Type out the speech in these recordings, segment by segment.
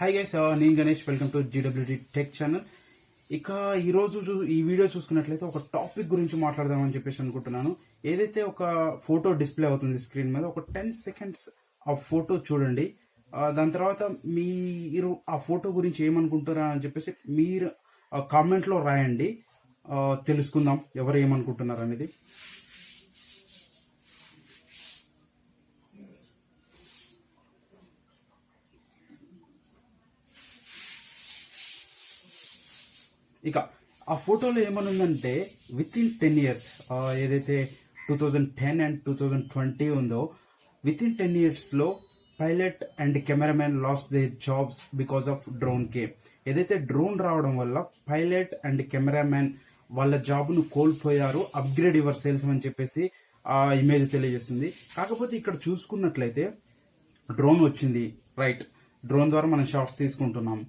Hi guys, నేను Ganesh. Welcome to GWD tech channel. ఇక ఈరోజు ఈ వీడియో చూసుకున్నట్లయితే ఒక టాపిక్ గురించి మాట్లాడదామని చెప్పేసి అనుకుంటున్నాను. ఏదైతే ఒక ఫోటో డిస్ప్లే అవుతుంది స్క్రీన్ మీద, ఒక 10 సెకండ్స్ ఆ ఫోటో చూడండి. దాని తర్వాత మీరు ఆ ఫోటో గురించి ఏమనుకుంటారా అని చెప్పేసి మీరు కామెంట్లో రాయండి. తెలుసుకుందాం ఎవరు ఏమనుకుంటున్నారు అనేది. ఇక ఆ ఫోటోలో ఏమనుందంటే విత్ ఇన్ 10 years, ఏదైతే 2010 అండ్ 2020 ఉందో, విత్ ఇన్ 10 years లో pilot and cameraman last there jobs because of drone came. ఏదైతే డ్రోన్ రావడం వల్ల పైలట్ అండ్ కెమెరామెన్ వాళ్ళ జాబ్ను కోల్పోయారు. అప్గ్రేడ్ యువర్ సేల్స్ అని చెప్పేసి ఆ ఇమేజ్ తెలియజేస్తుంది. కాకపోతే ఇక్కడ చూసుకున్నట్లయితే డ్రోన్ వచ్చింది, రైట్? డ్రోన్ ద్వారా మనం షాట్స్ తీసుకుంటున్నాం.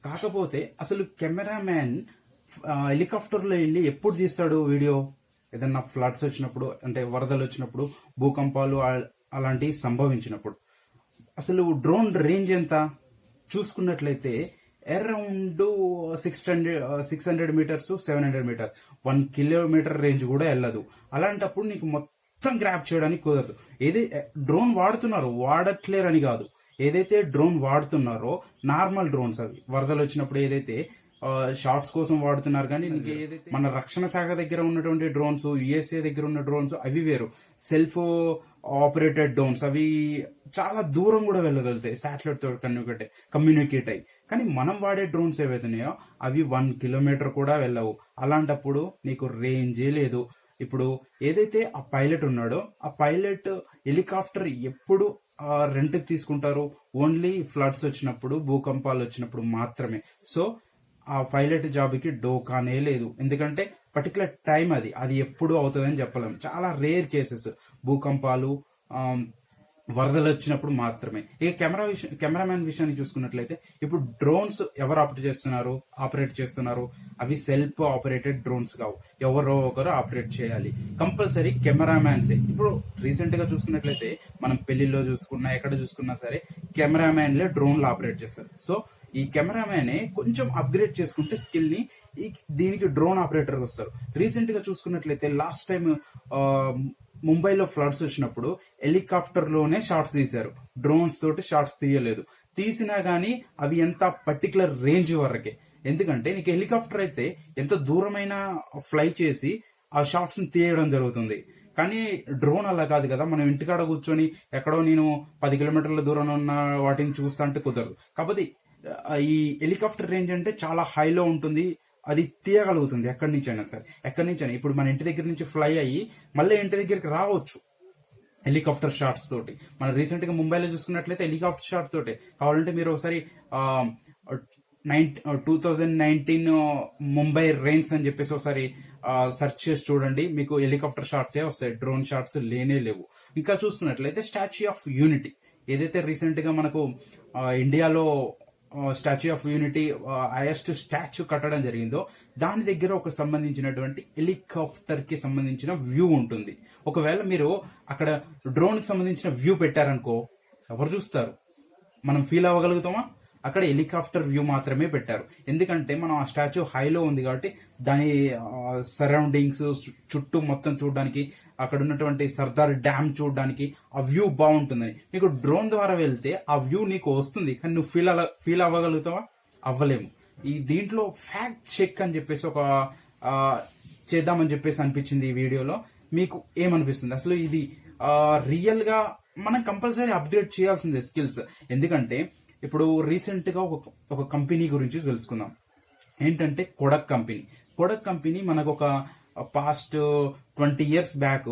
కాకపోతే అసలు కెమెరామ్యాన్ హెలికాప్టర్లో వెళ్ళి ఎప్పుడు తీస్తాడు వీడియో? ఏదన్నా ఫ్లడ్స్ వచ్చినప్పుడు, అంటే వరదలు వచ్చినప్పుడు, భూకంపాలు అలాంటివి సంభవించినప్పుడు. అసలు డ్రోన్ రేంజ్ ఎంత చూసుకున్నట్లయితే around 600 meters, 700 meters, 1 kilometer range కూడా వెళ్ళదు. అలాంటప్పుడు నీకు మొత్తం గ్రాప్ చేయడానికి కుదరదు. డ్రోన్ వాడట్లేరని కాదు, ఏదైతే డ్రోన్ వాడుతున్నారో నార్మల్ డ్రోన్స్, అవి వరదలు వచ్చినప్పుడు ఏదైతే షార్ట్స్ కోసం వాడుతున్నారు. కానీ ఏదైతే మన రక్షణ శాఖ దగ్గర ఉన్నటువంటి డ్రోన్స్, యుఎస్ఏ దగ్గర ఉన్న డ్రోన్స్ అవి వేరు. సెల్ఫ్ ఆపరేటెడ్ డ్రోన్స్ అవి చాలా దూరం కూడా వెళ్ళగలుగుతాయి, శాటిలైట్ తో కమ్యూనికేట్ అయ్యి. కానీ మనం వాడే డ్రోన్స్ ఏవైతున్నాయో అవి 1 కిలోమీటర్ కూడా వెళ్ళవు. అలాంటప్పుడు నీకు రేంజే లేదు. ఇప్పుడు ఏదైతే ఆ పైలట్ ఉన్నాడో, ఆ పైలట్ హెలికాప్టర్ ఎప్పుడు రెంట్కి తీసుకుంటారు? ఓన్లీ ఫ్లడ్స్ వచ్చినప్పుడు, భూకంపాలు వచ్చినప్పుడు మాత్రమే. సో ఆ పైలట్ జాబ్కి డోకానే లేదు. ఎందుకంటే పర్టికులర్ టైం అది ఎప్పుడు అవుతుందని చెప్పలేము. చాలా రేర్ కేసెస్, భూకంపాలు, వరదలు వచ్చినప్పుడు మాత్రమే. ఇక కెమెరామ్యాన్ విషయాన్ని చూసుకున్నట్లయితే, ఇప్పుడు డ్రోన్స్ ఎవరు ఆపరేట్ చేస్తున్నారు? అవి సెల్ఫ్ ఆపరేటెడ్ డ్రోన్స్ కావు, ఎవరో ఒకరు ఆపరేట్ చేయాలి. కంపల్సరీ కెమెరామ్యాన్సే. ఇప్పుడు రీసెంట్ గా చూసుకున్నట్లయితే మనం పెళ్లిలో చూసుకున్నా, ఎక్కడ చూసుకున్నా సరే కెమెరామ్యాన్లే డ్రోన్లు ఆపరేట్ చేస్తారు. సో ఈ కెమెరామ్యానే కొంచెం అప్గ్రేడ్ చేసుకుంటే స్కిల్ ని, దీనికి డ్రోన్ ఆపరేటర్ వస్తారు. రీసెంట్ గా చూసుకున్నట్లయితే లాస్ట్ టైం ముంబైలో ఫ్లడ్స్ వచ్చినప్పుడు హెలికాప్టర్ లోనే షాట్స్ తీశారు, డ్రోన్స్ తోటి షాట్స్ తీయలేదు. తీసినా గానీ అవి ఎంత పర్టికులర్ రేంజ్ వరకే. ఎందుకంటే నీకు హెలికాప్టర్ అయితే ఎంత దూరమైనా ఫ్లై చేసి ఆ షాట్స్ ని తీయడం జరుగుతుంది. కానీ డ్రోన్ అలా కాదు కదా. మనం ఇంటికాడ కూర్చొని ఎక్కడో నేను 10 కిలోమీటర్ల దూరంలో ఉన్న వాటిని చూస్తా అంటే కుదరదు. కాకపోతే ఈ హెలికాప్టర్ రేంజ్ అంటే చాలా హైలో ఉంటుంది, అది తీయగలుగుతుంది ఎక్కడి నుంచైనా సరే. ఎక్కడి నుంచైనా ఇప్పుడు మన ఇంటి దగ్గర నుంచి ఫ్లై అయ్యి మళ్ళీ ఇంటి దగ్గరికి రావచ్చు హెలికాప్టర్ షాట్స్ తోటి. మనం రీసెంట్ గా ముంబైలో చూసుకున్నట్లయితే హెలికాప్టర్ షాట్ తోటి. కావాలంటే మీరు ఒకసారి 2019 ముంబై రెయిన్స్ అని చెప్పేసి ఒకసారి సెర్చ్ చేసి చూడండి, మీకు హెలికాప్టర్ షాట్సే వస్తాయి, డ్రోన్ షాట్స్ లేనే లేవు. ఇంకా చూసుకున్నట్లయితే స్టాచ్యూ ఆఫ్ యూనిటీ, ఏదైతే రీసెంట్ గా మనకు ఇండియాలో statue of unity highest statue కట్టడం జరిగిందో, దాని దగ్గర ఒక సంబంధించినటువంటి హెలికాప్టర్ కి సంబంధించిన వ్యూ ఉంటుంది. ఒకవేళ మీరు అక్కడ డ్రోన్ కి సంబంధించిన వ్యూ పెట్టారనుకో, ఎవరు చూస్తారు? మనం ఫీల్ అవ్వగలుగుతామా? అక్కడ హెలికాప్టర్ వ్యూ మాత్రమే పెట్టారు. ఎందుకంటే మనం ఆ స్టాచ్యూ హైలో ఉంది కాబట్టి దాని సరౌండింగ్స్ చుట్టూ మొత్తం చూడడానికి, అక్కడ ఉన్నటువంటి సర్దార్ డ్యామ్ చూడడానికి ఆ వ్యూ బాగుంటుందని. నీకు డ్రోన్ ద్వారా వెళ్తే ఆ వ్యూ నీకు వస్తుంది, కానీ నువ్వు ఫీల్ అవ్వగలుగుతావా? అవ్వలేము. దీంట్లో ఫ్యాక్ట్ చెక్ అని చెప్పేసి ఒక చేద్దామని చెప్పేసి అనిపించింది ఈ వీడియోలో. మీకు ఏమనిపిస్తుంది? అసలు ఇది రియల్ గా మనం కంపల్సరీ అప్గ్రేడ్ చేయాల్సిందే స్కిల్స్. ఎందుకంటే ఇప్పుడు రీసెంట్ గా ఒక కంపెనీ గురించి తెలుసుకుందాం. ఏంటంటే కొడక్ కంపెనీ మనకు ఒక పాస్ట్ 20 years బ్యాక్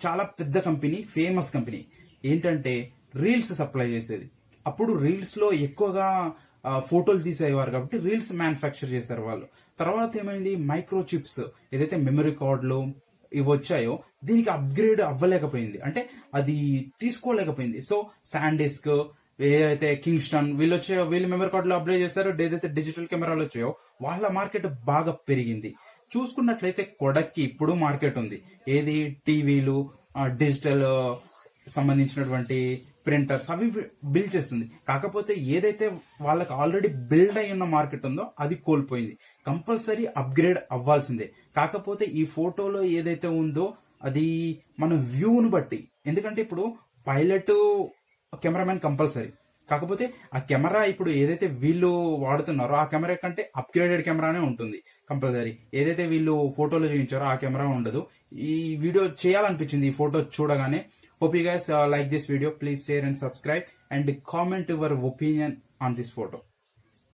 చాలా పెద్ద కంపెనీ, ఫేమస్ కంపెనీ. ఏంటంటే రీల్స్ సప్లై చేసేది. అప్పుడు రీల్స్ లో ఎక్కువగా ఫోటోలు తీసేవారు కాబట్టి రీల్స్ మ్యానుఫ్యాక్చర్ చేశారు వాళ్ళు. తర్వాత ఏమైంది, మైక్రో చిప్స్, ఏదైతే మెమరీ కార్డులు ఇవి వచ్చాయో దీనికి అప్గ్రేడ్ అవ్వలేకపోయింది, అంటే అది తీసుకోలేకపోయింది. సో శాండిస్క్, ఏదైతే కింగ్స్టన్ వీళ్ళు మెమరీ కార్డులో అప్లై చేశారో, ఏదైతే డిజిటల్ కెమెరాలు వచ్చాయో వాళ్ళ మార్కెట్ బాగా పెరిగింది. చూసుకున్నట్లయితే కొడక్కి ఇప్పుడు మార్కెట్ ఉంది. ఏది? టీవీలు, డిజిటల్ సంబంధించినటువంటి ప్రింటర్స్ అవి బిల్డ్ చేస్తుంది. కాకపోతే ఏదైతే వాళ్ళకి ఆల్రెడీ బిల్డ్ అయి ఉన్న మార్కెట్ ఉందో అది కోల్పోయింది. కంపల్సరీ అప్గ్రేడ్ అవ్వాల్సిందే. కాకపోతే ఈ ఫోటోలో ఏదైతే ఉందో అది మన వ్యూని బట్టి, ఎందుకంటే ఇప్పుడు పైలట్ కెమెరామెన్ కంపల్సరీ. కాకపోతే ఆ కెమెరా ఇప్పుడు ఏదైతే వీళ్ళు వాడుతున్నారో ఆ కెమెరా కంటే అప్గ్రేడెడ్ కెమెరానే ఉంటుంది కంపల్సరీ. ఏదైతే వీళ్ళు ఫోటోలో చూపించారో ఆ కెమెరా ఉండదు. ఈ వీడియో చేయాలనిపించింది ఈ ఫోటో చూడగానే. Hope you guys like this video. Please share and subscribe and comment your opinion on this photo.